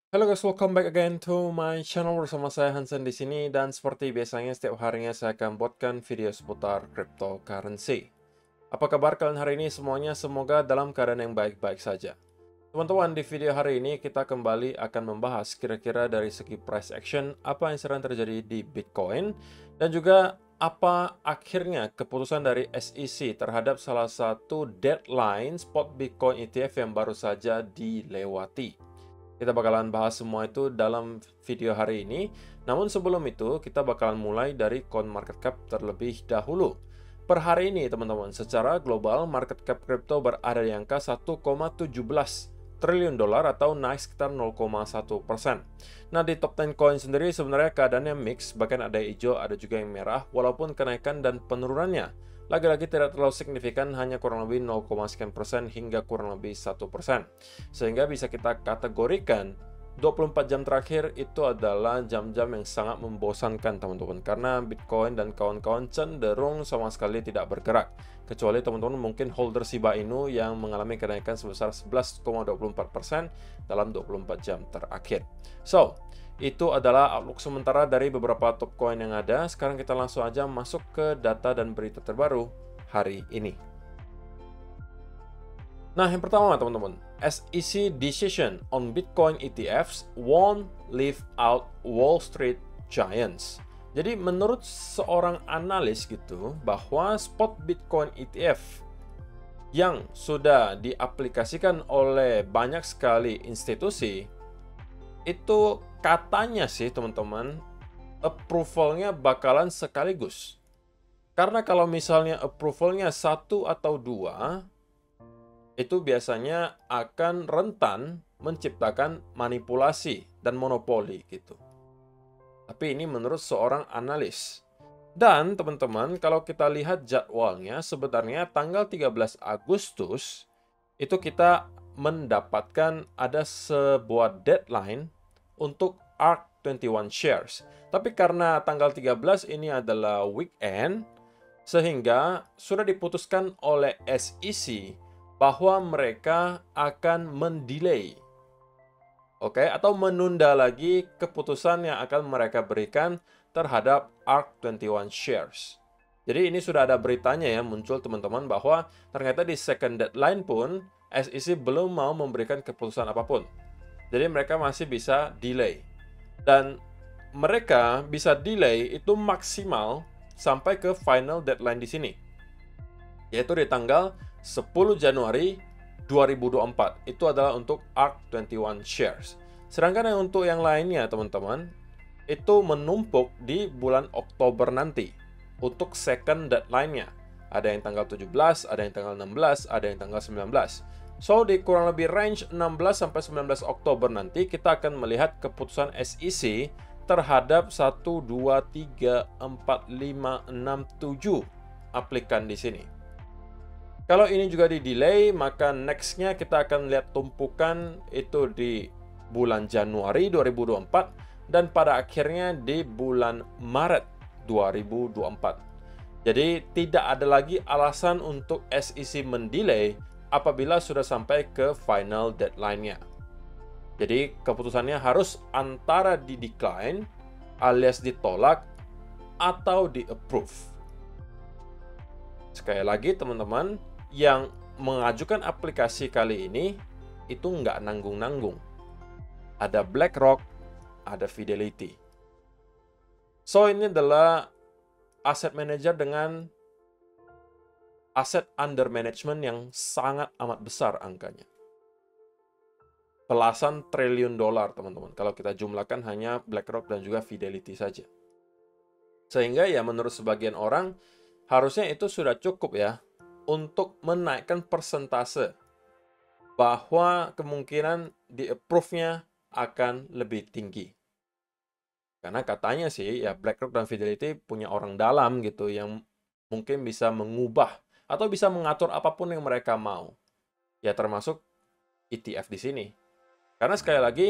Halo guys, welcome back again to my channel bersama saya Hansen di sini dan seperti biasanya setiap harinya saya akan buatkan video seputar cryptocurrency. Apa kabar kalian hari ini semuanya? Semoga dalam keadaan yang baik-baik saja. Teman-teman, di video hari ini kita kembali akan membahas kira-kira dari segi price action apa yang sedang terjadi di Bitcoin dan juga apa akhirnya keputusan dari SEC terhadap salah satu deadline spot Bitcoin ETF yang baru saja dilewati. Kita bakalan bahas semua itu dalam video hari ini. Namun sebelum itu, kita bakalan mulai dari CoinMarketCap terlebih dahulu. Per hari ini, teman-teman, secara global, market cap crypto berada di angka 1,17 triliun dolar atau naik sekitar 0,1%. Nah, di top 10 coin sendiri sebenarnya keadaannya mix, bahkan ada hijau, ada juga yang merah, walaupun kenaikan dan penurunannya lagi-lagi tidak terlalu signifikan, hanya kurang lebih 0, sekian persen hingga kurang lebih 1%. Sehingga bisa kita kategorikan 24 jam terakhir itu adalah jam-jam yang sangat membosankan teman-teman. Karena Bitcoin dan kawan-kawan cenderung sama sekali tidak bergerak. Kecuali teman-teman mungkin holder Shiba Inu yang mengalami kenaikan sebesar 11,24% dalam 24 jam terakhir. So, itu adalah outlook sementara dari beberapa top coin yang ada. Sekarang kita langsung aja masuk ke data dan berita terbaru hari ini. Nah, yang pertama teman-teman, SEC decision on Bitcoin ETFs won't leave out Wall Street giants. Jadi menurut seorang analis gitu, bahwa spot Bitcoin ETF yang sudah diaplikasikan oleh banyak sekali institusi, itu katanya sih teman-teman, approval-nya bakalan sekaligus. Karena kalau misalnya approval-nya 1 atau 2, itu biasanya akan rentan menciptakan manipulasi dan monopoli gitu. Tapi ini menurut seorang analis. Dan teman-teman, kalau kita lihat jadwalnya, sebenarnya tanggal 13 Agustus itu kita mendapatkan ada sebuah deadline untuk ARK21 shares. Tapi karena tanggal 13 ini adalah weekend, sehingga sudah diputuskan oleh SEC bahwa mereka akan mendelay, atau menunda lagi keputusan yang akan mereka berikan terhadap ARK21 shares. Jadi ini sudah ada beritanya ya muncul teman-teman bahwa ternyata di second deadline pun SEC belum mau memberikan keputusan apapun. Jadi mereka masih bisa delay. Dan mereka bisa delay itu maksimal sampai ke final deadline di sini, yaitu di tanggal 10 Januari 2024. Itu adalah untuk ARK21 shares. Sedangkan untuk yang lainnya, teman-teman, itu menumpuk di bulan Oktober nanti untuk second deadline-nya. Ada yang tanggal 17, ada yang tanggal 16, ada yang tanggal 19. So, di kurang lebih range 16 sampai 19 Oktober nanti, kita akan melihat keputusan SEC terhadap 1, 2, 3, 4, 5, 6, 7 aplikan di sini. Kalau ini juga di-delay, maka next-nya kita akan lihat tumpukan itu di bulan Januari 2024 dan pada akhirnya di bulan Maret 2024. Jadi tidak ada lagi alasan untuk SEC mendelay apabila sudah sampai ke final deadline-nya. Jadi keputusannya harus antara di-decline alias ditolak atau di-approve. Sekali lagi teman-teman, yang mengajukan aplikasi kali ini itu nggak nanggung-nanggung. Ada BlackRock, ada Fidelity. So, ini adalah aset manager dengan aset under management yang sangat amat besar angkanya. Belasan triliun dolar, teman-teman. Kalau kita jumlahkan hanya BlackRock dan juga Fidelity saja. Sehingga ya menurut sebagian orang, harusnya itu sudah cukup ya untuk menaikkan persentase bahwa kemungkinan di-approve-nya akan lebih tinggi. Karena katanya sih ya BlackRock dan Fidelity punya orang dalam gitu yang mungkin bisa mengubah atau bisa mengatur apapun yang mereka mau. Ya termasuk ETF di sini. Karena sekali lagi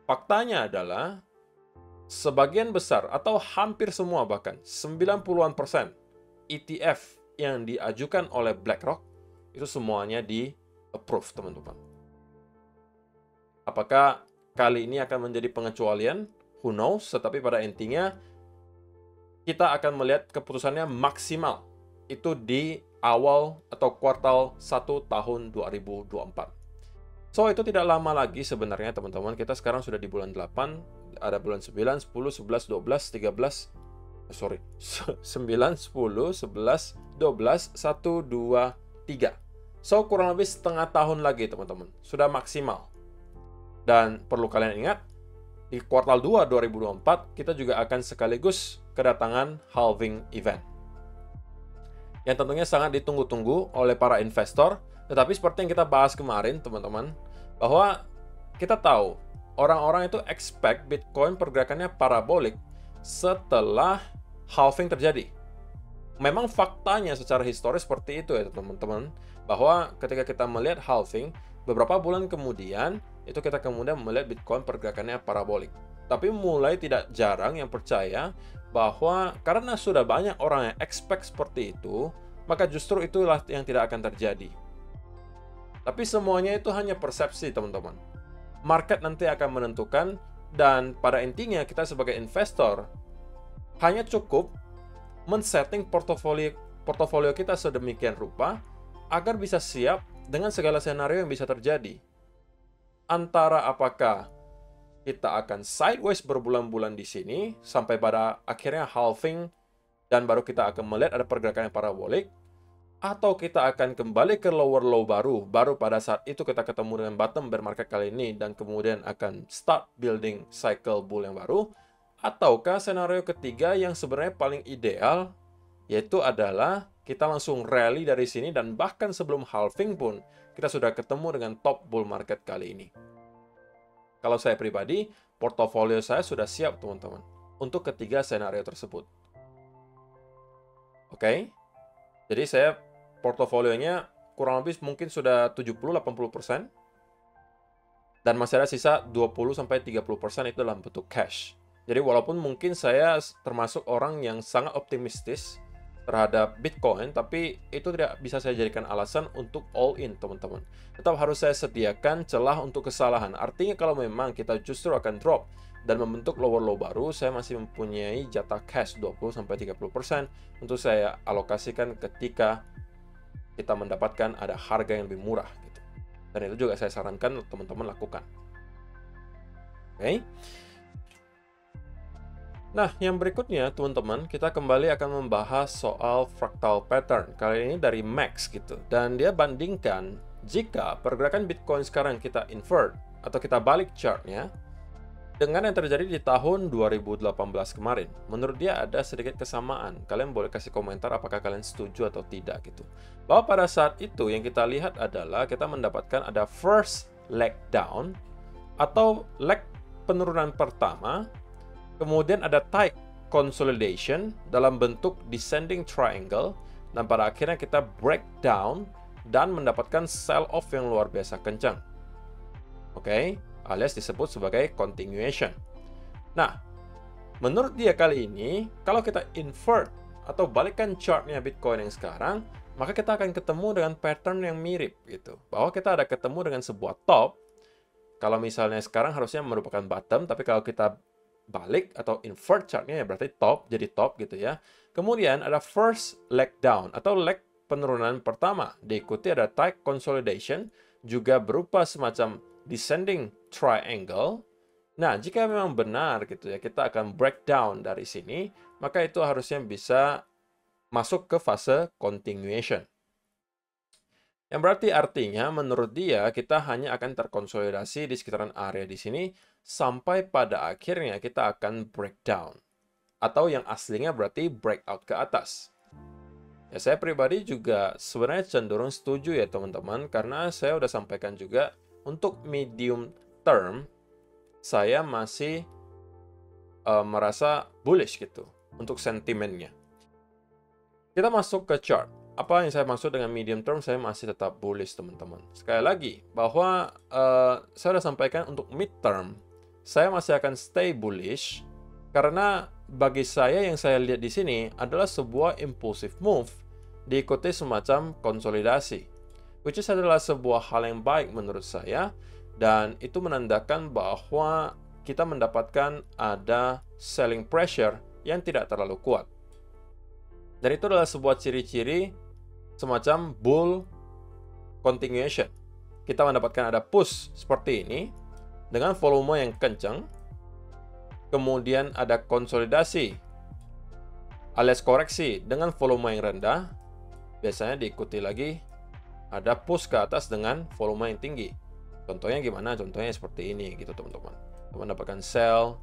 faktanya adalah sebagian besar atau hampir semua bahkan 90-an% ETF yang diajukan oleh BlackRock itu semuanya di-approve, teman-teman. Apakah kali ini akan menjadi pengecualian, who knows, tetapi pada intinya kita akan melihat keputusannya maksimal itu di awal atau kuartal 1 tahun 2024. So, itu tidak lama lagi sebenarnya teman-teman. Kita sekarang sudah di bulan 8, ada bulan 9, 10, 11, 12, 13, 9, 10, 11, 12, 1, 2, 3. So, kurang lebih setengah tahun lagi teman-teman. Sudah maksimal. Dan perlu kalian ingat, di kuartal 2 2024, kita juga akan sekaligus kedatangan halving event. Yang tentunya sangat ditunggu-tunggu oleh para investor. Tetapi seperti yang kita bahas kemarin, teman-teman, bahwa kita tahu orang-orang itu expect Bitcoin pergerakannya parabolik setelah halving terjadi. Memang faktanya secara historis seperti itu ya, teman-teman, bahwa ketika kita melihat halving, beberapa bulan kemudian, itu kita kemudian melihat Bitcoin pergerakannya parabolik. Tapi mulai tidak jarang yang percaya bahwa karena sudah banyak orang yang expect seperti itu, maka justru itulah yang tidak akan terjadi. Tapi semuanya itu hanya persepsi, teman-teman. Market nanti akan menentukan, dan pada intinya kita sebagai investor hanya cukup men-setting portofolio kita sedemikian rupa agar bisa siap dengan segala senario yang bisa terjadi. Antara apakah kita akan sideways berbulan-bulan di sini sampai pada akhirnya halving dan baru kita akan melihat ada pergerakan yang parabolik, atau kita akan kembali ke lower low baru pada saat itu kita ketemu dengan bottom bear market kali ini dan kemudian akan start building cycle bull yang baru, ataukah senario ketiga yang sebenarnya paling ideal yaitu adalah kita langsung rally dari sini dan bahkan sebelum halving pun kita sudah ketemu dengan top bull market kali ini. Kalau saya pribadi, portofolio saya sudah siap teman-teman untuk ketiga senario tersebut. Oke? Jadi saya portofolionya kurang lebih mungkin sudah 70-80% dan masih ada sisa 20-30% itu dalam bentuk cash. Jadi walaupun mungkin saya termasuk orang yang sangat optimistis terhadap Bitcoin, tapi itu tidak bisa saya jadikan alasan untuk all in, teman-teman. Tetap harus saya sediakan celah untuk kesalahan. Artinya kalau memang kita justru akan drop dan membentuk lower low baru, saya masih mempunyai jatah cash 20-30% untuk saya alokasikan ketika kita mendapatkan ada harga yang lebih murah gitu. Dan itu juga saya sarankan teman-teman lakukan. Oke. Nah, yang berikutnya teman-teman, kita kembali akan membahas soal fractal pattern. Kali ini dari Max gitu. Dan dia bandingkan jika pergerakan Bitcoin sekarang kita invert atau kita balik chartnya dengan yang terjadi di tahun 2018 kemarin. Menurut dia ada sedikit kesamaan. Kalian boleh kasih komentar apakah kalian setuju atau tidak gitu. Bahwa pada saat itu yang kita lihat adalah kita mendapatkan ada first leg down atau leg penurunan pertama. Kemudian ada tight consolidation dalam bentuk descending triangle. Dan pada akhirnya kita breakdown dan mendapatkan sell off yang luar biasa kencang. Oke, alias disebut sebagai continuation. Nah, menurut dia kali ini, kalau kita invert atau balikkan chartnya Bitcoin yang sekarang, maka kita akan ketemu dengan pattern yang mirip gitu. Bahwa kita ada ketemu dengan sebuah top. Kalau misalnya sekarang harusnya merupakan bottom, tapi kalau kita balik atau invert chartnya ya berarti top, jadi top gitu ya. Kemudian ada first leg down atau leg penurunan pertama. Diikuti ada tight consolidation, juga berupa semacam descending triangle. Nah, jika memang benar gitu ya, kita akan breakdown dari sini, maka itu harusnya bisa masuk ke fase continuation. Yang berarti artinya menurut dia kita hanya akan terkonsolidasi di sekitaran area di sini sampai pada akhirnya kita akan breakdown. Atau yang aslinya berarti breakout ke atas. Ya, saya pribadi juga sebenarnya cenderung setuju ya teman-teman, karena saya udah sampaikan juga untuk medium term saya masih merasa bullish gitu untuk sentimennya. Kita masuk ke chart. Apa yang saya maksud dengan medium term, saya masih tetap bullish teman-teman. Sekali lagi, bahwa saya sudah sampaikan untuk mid term, saya masih akan stay bullish, karena bagi saya yang saya lihat di sini adalah sebuah impulsive move, diikuti semacam konsolidasi. Which is adalah sebuah hal yang baik menurut saya, dan itu menandakan bahwa kita mendapatkan ada selling pressure yang tidak terlalu kuat. Dan itu adalah sebuah ciri-ciri semacam bull continuation. Kita mendapatkan ada push seperti ini dengan volume yang kencang, kemudian ada konsolidasi alias koreksi dengan volume yang rendah, biasanya diikuti lagi ada push ke atas dengan volume yang tinggi. Contohnya gimana? Contohnya seperti ini gitu teman-teman. Mendapatkan sell,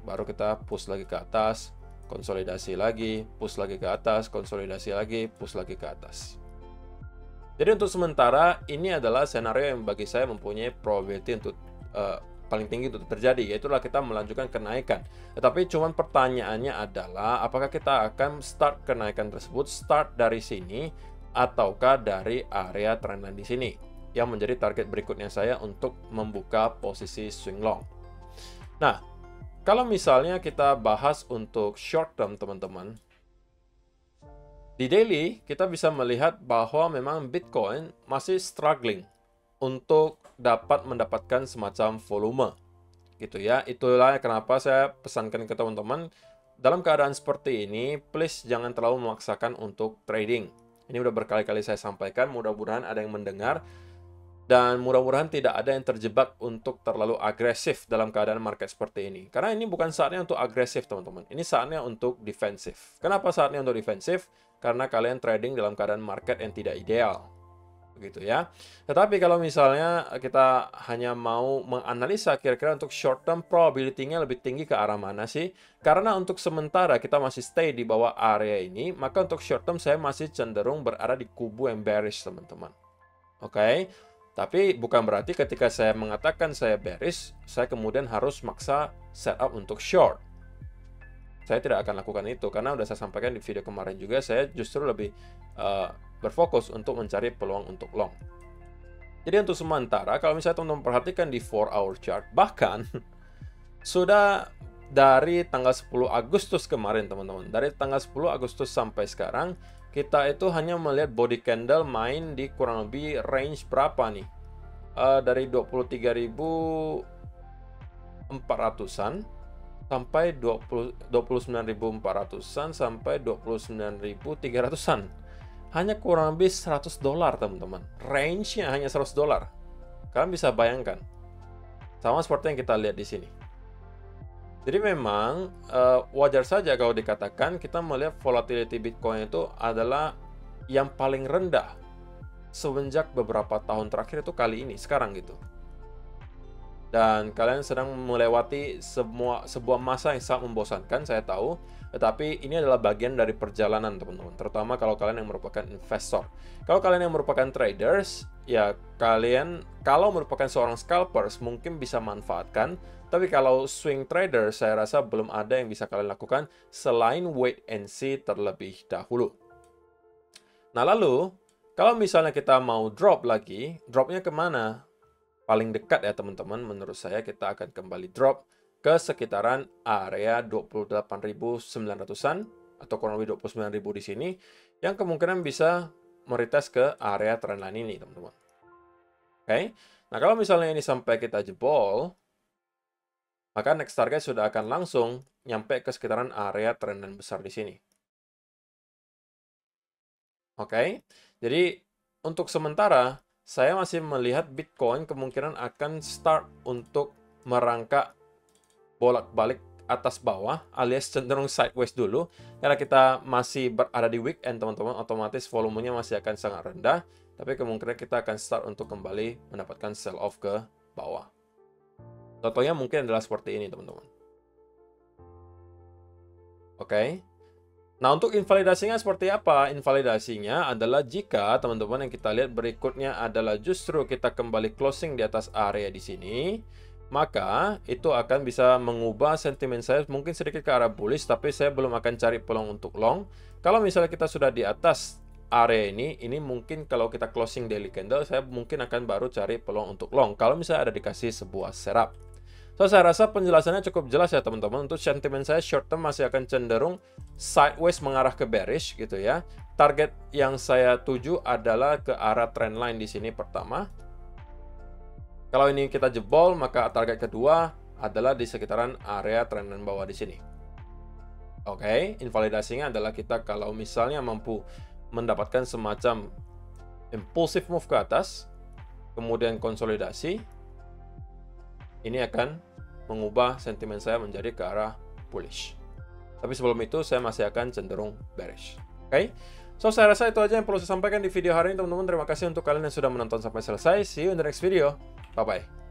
baru kita push lagi ke atas, konsolidasi lagi, push lagi ke atas, konsolidasi lagi, push lagi ke atas. Jadi untuk sementara ini adalah senario yang bagi saya mempunyai probability untuk paling tinggi untuk terjadi, yaitu kita melanjutkan kenaikan. Tetapi cuman pertanyaannya adalah apakah kita akan start kenaikan tersebut start dari sini ataukah dari area trendline di sini, yang menjadi target berikutnya saya untuk membuka posisi swing long. Nah, kalau misalnya kita bahas untuk short term teman-teman, di daily kita bisa melihat bahwa memang Bitcoin masih struggling untuk dapat mendapatkan semacam volume gitu ya. Itulah kenapa saya pesankan ke teman-teman, dalam keadaan seperti ini please jangan terlalu memaksakan untuk trading. Ini udah berkali-kali saya sampaikan, mudah-mudahan ada yang mendengar dan mudah-mudahan tidak ada yang terjebak untuk terlalu agresif dalam keadaan market seperti ini. Karena ini bukan saatnya untuk agresif teman-teman, ini saatnya untuk defensif. Kenapa saatnya untuk defensif? Karena kalian trading dalam keadaan market yang tidak ideal, begitu ya. Tetapi kalau misalnya kita hanya mau menganalisa kira-kira untuk short term probability-nya lebih tinggi ke arah mana sih? Karena untuk sementara kita masih stay di bawah area ini, maka untuk short term saya masih cenderung berada di kubu yang bearish teman-teman. Oke. Tapi bukan berarti ketika saya mengatakan saya bearish, saya kemudian harus maksa setup untuk short. Saya tidak akan lakukan itu, karena udah saya sampaikan di video kemarin juga, saya justru lebih berfokus untuk mencari peluang untuk long. Jadi untuk sementara, kalau misalnya teman-teman perhatikan di 4-hour chart, bahkan sudah dari tanggal 10 Agustus kemarin teman-teman, dari tanggal 10 Agustus sampai sekarang, kita itu hanya melihat body candle main di kurang lebih range berapa nih? Dari 23.400-an sampai 29.400-an sampai 29.300-an. Hanya kurang lebih $100 teman-teman. Range-nya hanya $100. Kalian bisa bayangkan. Sama seperti yang kita lihat di sini. Jadi memang wajar saja kalau dikatakan kita melihat volatility Bitcoin itu adalah yang paling rendah semenjak beberapa tahun terakhir itu kali ini, sekarang gitu. Dan kalian sedang melewati sebuah masa yang sangat membosankan, saya tahu. Tetapi ini adalah bagian dari perjalanan teman-teman. Terutama kalau kalian yang merupakan investor. Kalau kalian yang merupakan traders, ya kalian kalau merupakan seorang scalpers mungkin bisa manfaatkan. Tapi kalau swing trader, saya rasa belum ada yang bisa kalian lakukan selain wait and see terlebih dahulu. Nah lalu, kalau misalnya kita mau drop lagi, dropnya kemana? Paling dekat ya teman-teman, menurut saya kita akan kembali drop ke sekitaran area 28.900-an atau kurang lebih 29.000 di sini, yang kemungkinan bisa meretest ke area trendline ini teman-teman. Oke, nah kalau misalnya ini sampai kita jebol, maka next target sudah akan langsung nyampe ke sekitaran area trendline besar di sini. Oke, jadi untuk sementara saya masih melihat Bitcoin kemungkinan akan start untuk merangkak bolak-balik atas bawah alias cenderung sideways dulu, karena kita masih berada di weekend teman-teman, otomatis volumenya masih akan sangat rendah, tapi kemungkinan kita akan start untuk kembali mendapatkan sell off ke bawah. Contohnya mungkin adalah seperti ini teman-teman. Oke. Nah, untuk invalidasinya seperti apa? Invalidasinya adalah jika teman-teman yang kita lihat berikutnya adalah justru kita kembali closing di atas area di sini, maka itu akan bisa mengubah sentimen saya mungkin sedikit ke arah bullish, tapi saya belum akan cari peluang untuk long. Kalau misalnya kita sudah di atas area ini mungkin kalau kita closing daily candle, saya mungkin akan baru cari peluang untuk long. Kalau misalnya ada dikasih sebuah setup. So, saya rasa penjelasannya cukup jelas ya teman-teman. Untuk sentimen saya short term masih akan cenderung sideways mengarah ke bearish gitu ya. Target yang saya tuju adalah ke arah trendline di sini pertama. Kalau ini kita jebol, maka target kedua adalah di sekitaran area trendline bawah di sini. Oke, invalidasinya adalah kita kalau misalnya mampu mendapatkan semacam impulsive move ke atas, kemudian konsolidasi, ini akan mengubah sentimen saya menjadi ke arah bullish. Tapi sebelum itu, saya masih akan cenderung bearish. Oke, so saya rasa itu aja yang perlu saya sampaikan di video hari ini, teman-teman. Terima kasih untuk kalian yang sudah menonton sampai selesai. See you in the next video. Bye-bye.